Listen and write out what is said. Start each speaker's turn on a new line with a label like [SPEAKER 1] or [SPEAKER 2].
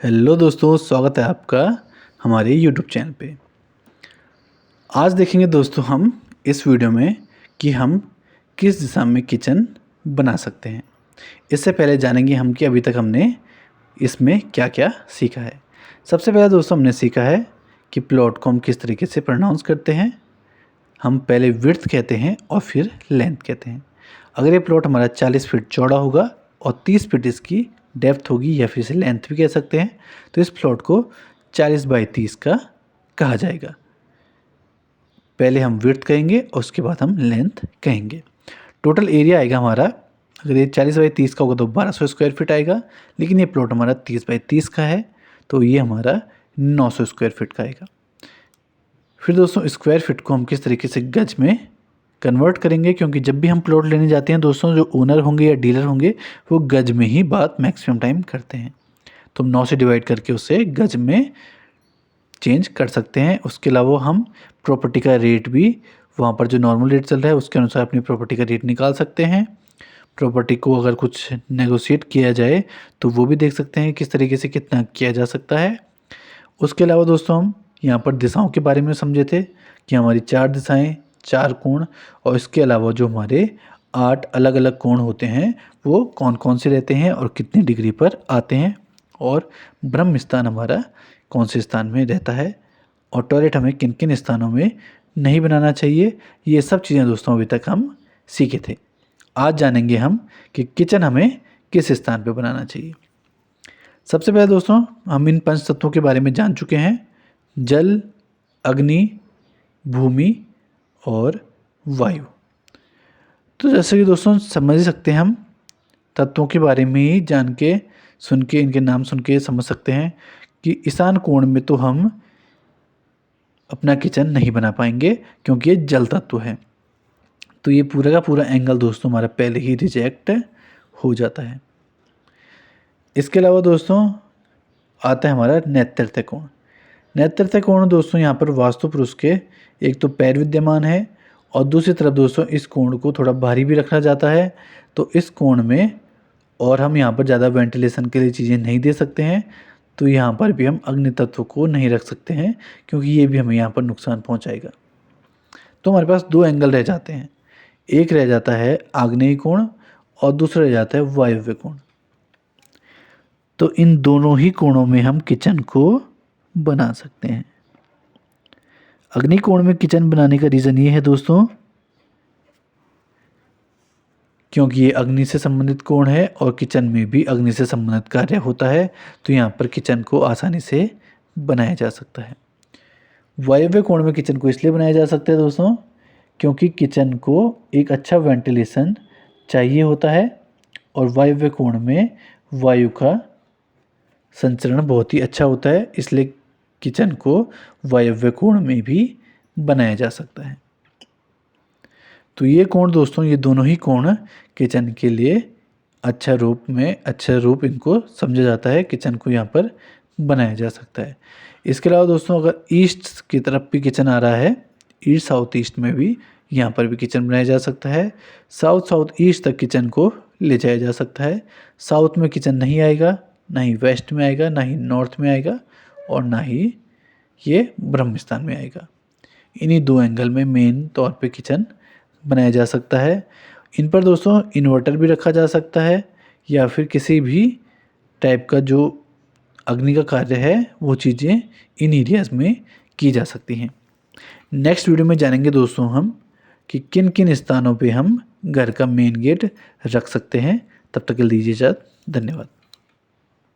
[SPEAKER 1] Hello दोस्तों, स्वागत है आपका हमारे यूट्यूब चैनल पे। आज देखेंगे दोस्तों हम इस वीडियो में कि हम किस दिशा में किचन बना सकते हैं। इससे पहले जानेंगे हम कि अभी तक हमने इसमें क्या क्या सीखा है। सबसे पहले दोस्तों हमने सीखा है कि प्लॉट को हम किस तरीके से प्रोनाउंस करते हैं। हम पहले विड्थ कहते हैं और फिर लेंथ कहते हैं। अगर ये प्लॉट हमारा 40 फीट चौड़ा होगा और 30 फीट इसकी डेप्थ होगी या फिर इसे लेंथ भी कह सकते हैं, तो इस प्लॉट को 40 बाई 30 का कहा जाएगा। पहले हम विड्थ कहेंगे और उसके बाद हम लेंथ कहेंगे। टोटल एरिया आएगा हमारा, अगर ये 40 बाई 30 का होगा तो 1200 स्क्वायर फीट आएगा, लेकिन ये प्लॉट हमारा 30 बाई 30 का है तो ये हमारा 900 स्क्वायर फीट का आएगा। फिर दोस्तों स्क्वायर फीट को हम किस तरीके से गज में कन्वर्ट करेंगे, क्योंकि जब भी हम प्लॉट लेने जाते हैं दोस्तों, जो ओनर होंगे या डीलर होंगे वो गज में ही बात मैक्सिमम टाइम करते हैं। तो हम 9 से डिवाइड करके उसे गज में चेंज कर सकते हैं। उसके अलावा हम प्रॉपर्टी का रेट भी वहाँ पर जो नॉर्मल रेट चल रहा है उसके अनुसार अपनी प्रॉपर्टी का रेट निकाल सकते हैं। प्रॉपर्टी को अगर कुछ नेगोशिएट किया जाए तो वो भी देख सकते हैं किस तरीके से कितना किया जा सकता है। उसके अलावा दोस्तों हम यहाँ पर दिशाओं के बारे में समझे थे कि हमारी 4 दिशाएं, 4 कोण, और इसके अलावा जो हमारे 8 अलग अलग कोण होते हैं वो कौन कौन से रहते हैं और कितनी डिग्री पर आते हैं, और ब्रह्म स्थान हमारा कौन से स्थान में रहता है, और टॉयलेट हमें किन किन स्थानों में नहीं बनाना चाहिए। ये सब चीज़ें दोस्तों अभी तक हम सीखे थे। आज जानेंगे हम कि किचन हमें किस स्थान पर बनाना चाहिए। सबसे पहले दोस्तों हम इन 5 तत्वों के बारे में जान चुके हैं: जल, अग्नि, भूमि और वायु। तो जैसे कि दोस्तों समझ ही सकते हैं, हम तत्वों के बारे में ही जान के, सुन के, इनके नाम सुन के समझ सकते हैं कि ईशान कोण में तो हम अपना किचन नहीं बना पाएंगे क्योंकि ये जल तत्व है। तो ये पूरा का पूरा एंगल दोस्तों हमारा पहले ही रिजेक्ट हो जाता है। इसके अलावा दोस्तों आता है हमारा नैऋत्य कोण। नैऋत्य कोण दोस्तों यहाँ पर वास्तु पुरुष के एक तो पैर विद्यमान है और दूसरी तरफ दोस्तों इस कोण को थोड़ा भारी भी रखा जाता है। तो इस कोण में और हम यहाँ पर ज़्यादा वेंटिलेशन के लिए चीज़ें नहीं दे सकते हैं, तो यहाँ पर भी हम अग्नि तत्व को नहीं रख सकते हैं क्योंकि ये भी हमें यहाँ पर नुकसान पहुँचाएगा। तो हमारे पास 2 एंगल रह जाते हैं, एक रह जाता है आग्नेय कोण और दूसरा रह जाता है वायव्य कोण। तो इन दोनों ही कोणों में हम किचन को बना सकते हैं। अग्नि कोण में किचन बनाने का रीज़न ये है दोस्तों क्योंकि ये अग्नि से संबंधित कोण है और किचन में भी अग्नि से संबंधित कार्य होता है, तो यहाँ पर किचन को आसानी से बनाया जा सकता है। वायव्य कोण में किचन को इसलिए बनाया जा सकता है दोस्तों क्योंकि किचन को एक अच्छा वेंटिलेशन चाहिए होता है और वायव्य कोण में वायु का संचरण बहुत ही अच्छा होता है, इसलिए किचन को वायव्य कोण में भी बनाया जा सकता है। तो ये कोण दोस्तों, ये दोनों ही कोण किचन के लिए अच्छा रूप इनको समझा जाता है, किचन को यहाँ पर बनाया जा सकता है। इसके अलावा दोस्तों अगर ईस्ट की तरफ भी किचन आ रहा है, ईस्ट साउथ ईस्ट में भी यहाँ पर भी किचन बनाया जा सकता है। साउथ ईस्ट तक किचन को ले जाया जा सकता है। साउथ में किचन नहीं आएगा, ना ही वेस्ट में आएगा, ना ही नॉर्थ में आएगा और ना ही ये ब्रह्म स्थान में आएगा। इन्हीं 2 एंगल में मेन तौर पे किचन बनाया जा सकता है। इन पर दोस्तों इन्वर्टर भी रखा जा सकता है या फिर किसी भी टाइप का जो अग्नि का कार्य है वो चीज़ें इन एरियाज़ में की जा सकती हैं। नेक्स्ट वीडियो में जानेंगे दोस्तों हम कि किन किन स्थानों पे हम घर का मेन गेट रख सकते हैं। तब तक के लिए दीजिए इजाज़त। धन्यवाद।